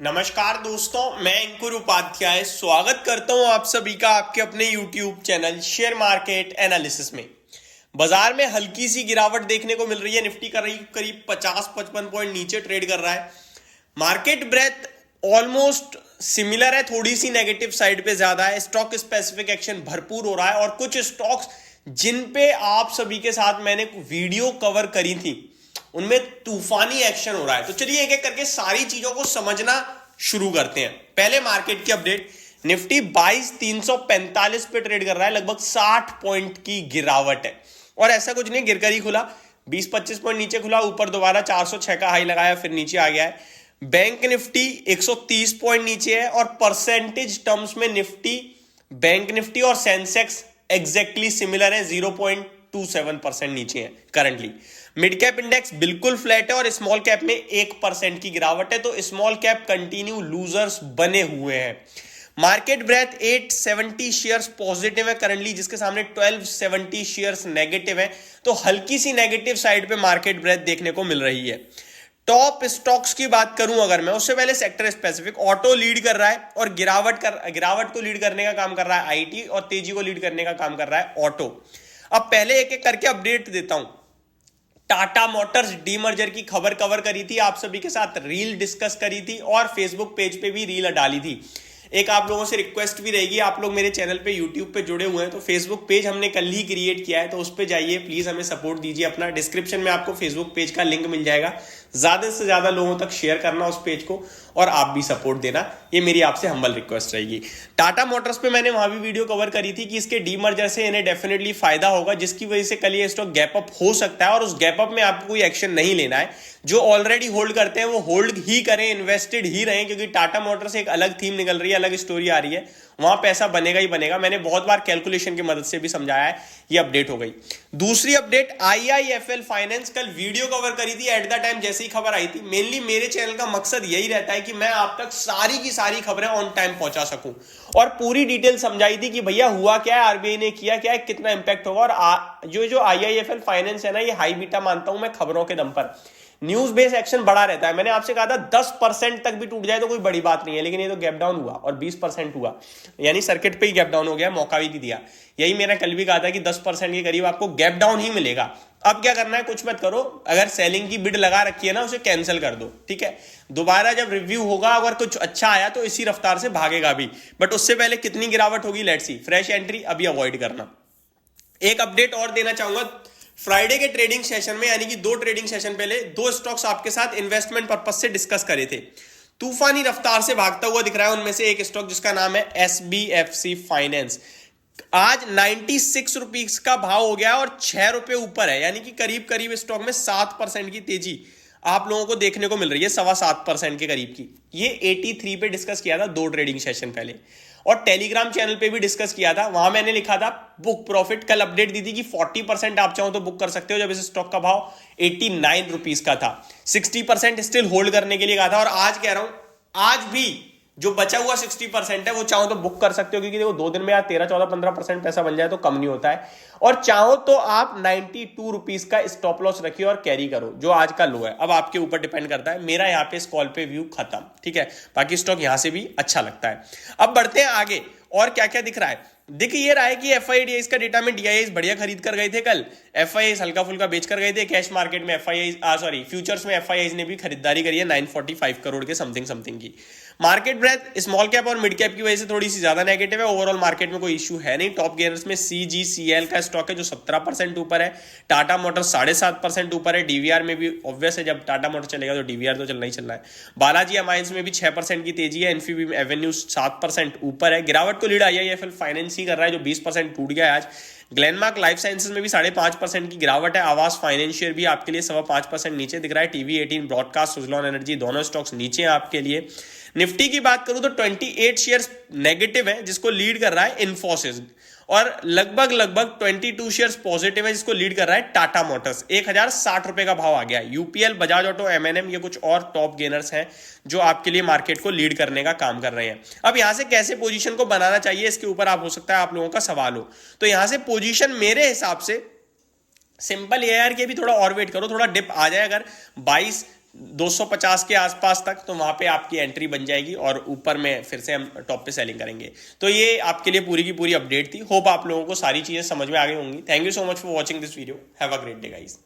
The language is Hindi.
नमस्कार दोस्तों, मैं अंकुर उपाध्याय स्वागत करता हूं आप सभी का आपके अपने YouTube channel share market analysis में। बाजार में हल्की सी गिरावट देखने को मिल रही है। निफ्टी करीब करीब 50-55 पॉइंट नीचे ट्रेड कर रहा है। मार्केट ब्रेथ ऑलमोस्ट सिमिलर है, थोड़ी सी नेगेटिव साइड पे ज्यादा है। स्टॉक स्पेसिफिक एक्शन भरपूर हो रहा है और कुछ स्टॉक्स जिन पे आप सभी के साथ मैंने वीडियो कवर करी थी उनमें तूफानी एक्शन हो रहा है। तो चलिए एक एक करके सारी चीजों को समझना शुरू करते हैं। पहले मार्केट की अपडेट, निफ्टी 22,345 पे ट्रेड कर रहा है, लगभग 60 पॉइंट की गिरावट है। और ऐसा कुछ नहीं, गिरकर ही खुला, 20-25 पॉइंट नीचे खुला, ऊपर दोबारा 406 का हाई लगाया, फिर नीचे आ गया है। बैंक निफ्टी 130 पॉइंट नीचे है और परसेंटेज टर्म्स में निफ्टी, बैंक निफ्टी और सेंसेक्स एग्जैक्टली सिमिलर है, 0.27% नीचे है करंटली। मिड कैप इंडेक्स बिल्कुल फ्लैट है और स्मॉल कैप में 1% की गिरावट है, तो स्मॉल कैप कंटिन्यू लूजर्स बने हुए हैं। मार्केट ब्रेथ 870 शेयर्स पॉजिटिव है करंटली, जिसके सामने 1270 शेयर्स नेगेटिव है, तो हल्की सी नेगेटिव साइड पे मार्केट ब्रेथ देखने को मिल रही है। टॉप स्टॉक्स की बात करूं अगर मैं, उससे पहले सेक्टर स्पेसिफिक, ऑटो लीड कर रहा है और गिरावट को लीड करने का काम कर रहा है आईटी और तेजी को लीड करने का काम कर रहा है ऑटो। अब पहले एक एक करके अपडेट देता हूं। टाटा मोटर्स डीमर्जर की खबर कवर करी थी, आप सभी के साथ रील डिस्कस करी थी और फेसबुक पेज पे भी रील डाली थी। एक आप लोगों से रिक्वेस्ट भी रहेगी, आप लोग मेरे चैनल पे यूट्यूब पे जुड़े हुए हैं तो फेसबुक पेज हमने कल ही क्रिएट किया है, तो उस पे जाइए, प्लीज हमें सपोर्ट दीजिए अपना। डिस्क्रिप्शन में आपको फेसबुक पेज का लिंक मिल जाएगा, ज्यादा से ज्यादा लोगों तक शेयर करना उस पेज को और आप भी सपोर्ट देना, ये मेरी आपसे हम्बल रिक्वेस्ट रहेगी। टाटा मोटर्स पे मैंने वहां भी वीडियो कवर करी थी कि इसके डीमर्जर से इन्हें डेफिनेटली फायदा होगा, जिसकी वजह से कल ये स्टॉक गैप अप हो सकता है और उस गैप अप में आपको कोई एक्शन नहीं लेना है। जो ऑलरेडी होल्ड करते हैं वो होल्ड ही करें, इन्वेस्टेड ही रहें, क्योंकि टाटा मोटर्स एक अलग थीम निकल रही है, अलग स्टोरी आ रही है, वहां पैसा बनेगा ही बनेगा। मैंने बहुत बार कैलकुलेशन की मदद से भी समझाया है, ये अपडेट हो गई। दूसरी अपडेट, आईआईएफएल फाइनेंस, कल वीडियो कवर करी थी एट द टाइम जैसे ही खबर आई थी। मेनली मेरे चैनल का मकसद यही रहता है कि मैं आप तक सारी की सारी खबरें ऑन टाइम पहुंचा सकूं और पूरी डिटेल समझाई थी कि भैया हुआ क्या है, आरबीआई ने किया क्या है, कितना इंपैक्ट होगा। और जो आईआईएफएल फाइनेंस है ना, ये हाई बीटा मानता हूं मैं खबरों के दम पर। न्यूज बेस्ड एक्शन बड़ा रहता है। मैंने आपसे कहा था 10% तक भी टूट जाए तो कोई बड़ी बात नहीं है, लेकिन ये तो गैप डाउन हुआ और 20% हुआ, यानी सर्किट पे ही गैप डाउन हो गया, मौका भी दिया। यही मैंने कल भी कहा था कि 10% के करीब आपको गैप डाउन ही मिलेगा। अब क्या करना है, कुछ मत करो, अगर सेलिंग की बिड लगा रखी है ना, उसे कैंसिल कर दो, ठीक है। दोबारा जब रिव्यू होगा, अगर कुछ अच्छा आया तो इसी रफ्तार से भागेगा भी, बट उससे पहले कितनी गिरावट होगी लेट्स सी। फ्रेश एंट्री अभी अवॉइड करना। एक अपडेट और देना चाहूंगा, फ्राइडे के ट्रेडिंग सेशन में, यानी कि 2 ट्रेडिंग सेशन पहले 2 स्टॉक्स आपके साथ इन्वेस्टमेंट पर्पस से डिस्कस करे थे, तूफानी रफ्तार से भागता हुआ दिख रहा है। उनमें से एक स्टॉक जिसका नाम है एसबीएफसी फाइनेंस, आज 96 रुपीज का भाव हो गया और 6 रुपए ऊपर है, यानी कि करीब करीब स्टॉक में 7% की तेजी आप लोगों को देखने को मिल रही है, 7.25% के करीब की। ये 83 पे डिस्कस किया था 2 ट्रेडिंग सेशन पहले, और टेलीग्राम चैनल पे भी डिस्कस किया था। वहां मैंने लिखा था बुक प्रॉफिट, कल अपडेट दी थी कि 40% आप चाहो तो बुक कर सकते हो, जब इस स्टॉक का भाव 89 रुपीज का था। 60% स्टिल होल्ड करने के लिए कहा था, और आज कह रहा हूं, आज भी जो बचा हुआ 60% है वो चाहो तो बुक कर सकते हो, क्योंकि देखो 2 दिन में यार 13-14-15% पैसा बन जाए तो कम नहीं होता है। और चाहो तो आप 92 रुपीज का स्टॉप लॉस रखिए और कैरी करो, जो आज का लो है। अब आपके ऊपर डिपेंड करता है। मेरा यहाँ पे इस कॉल पे व्यू खत्म, ठीक है। बाकी स्टॉक यहां से भी अच्छा लगता है। अब बढ़ते हैं आगे, और क्या क्या दिख रहा है। दिख ये रहा है कि एफआईआईज का डेटा में डीआईआईज बढ़िया खरीद कर गए थे कल, एफआईआईज हल्का फुल्का बेच कर गए थे। कैश मार्केट में फ्यूचर्स में एफआईआईज ने भी खरीदारी करी है 945 करोड़ के समथिंग की। मार्केट ब्रेथ स्मॉल कैप और मिड कैप की वजह से थोड़ी सी ज्यादा नेगेटिव है। ओवरऑल मार्केट में कोई इश्यू है नहीं। टॉप गेनर्स में सीजीसीएल का स्टॉक है जो 17% ऊपर है, टाटा मोटर्स 7.5% ऊपर है। डीवीआर में भी ऑब्वियस है, जब टाटा मोटर्स चलेगा तो डीवीआर तो चलना ही चलना है। बालाजी अमाइंस में भी 6% की तेजी है। इन्फीबीम एवेन्यू 7% ऊपर है। गिरावट को लीड आईआईएफएल फाइनेंस ही कर रहा है, जो 20% टूट गया है आज। ग्लेनमार्क लाइफ साइंसेज में भी 5.5% की गिरावट है। आवास फाइनेंशियल भी आपके लिए 5.25% नीचे दिख रहा है। टीवी18 ब्रॉडकास्ट, सुजलॉन एनर्जी, दोनों स्टॉक्स नीचे हैं आपके लिए। निफ्टी की बात करूं तो 28 शेयर्स नेगेटिव है, जिसको लीड कर रहा है इन्फोसिस, और लगभग 22 शेयर्स पॉजिटिव है, जिसको लीड कर रहा है टाटा मोटर्स। 1060 रुपए का भाव आ गया। यूपीएल, बजाज ऑटो, एमएनएम, ये कुछ और टॉप गेनर्स हैं जो आपके लिए मार्केट को लीड करने का काम कर रहे हैं। अब यहां से कैसे पोजीशन को बनाना चाहिए, इसके ऊपर आप हो सकता है आप लोगों का सवाल हो। तो यहां से पोजीशन मेरे हिसाब से सिंपल ये यार कि अभी थोड़ा और वेट करो, थोड़ा डिप आ जाए। अगर 22 250 के आसपास तक, तो वहां पे आपकी एंट्री बन जाएगी और ऊपर में फिर से हम टॉप पे सेलिंग करेंगे। तो ये आपके लिए पूरी की पूरी अपडेट थी। होप आप लोगों को सारी चीजें समझ में आ गई होंगी। Thank you so much for watching this video. Have a great day guys.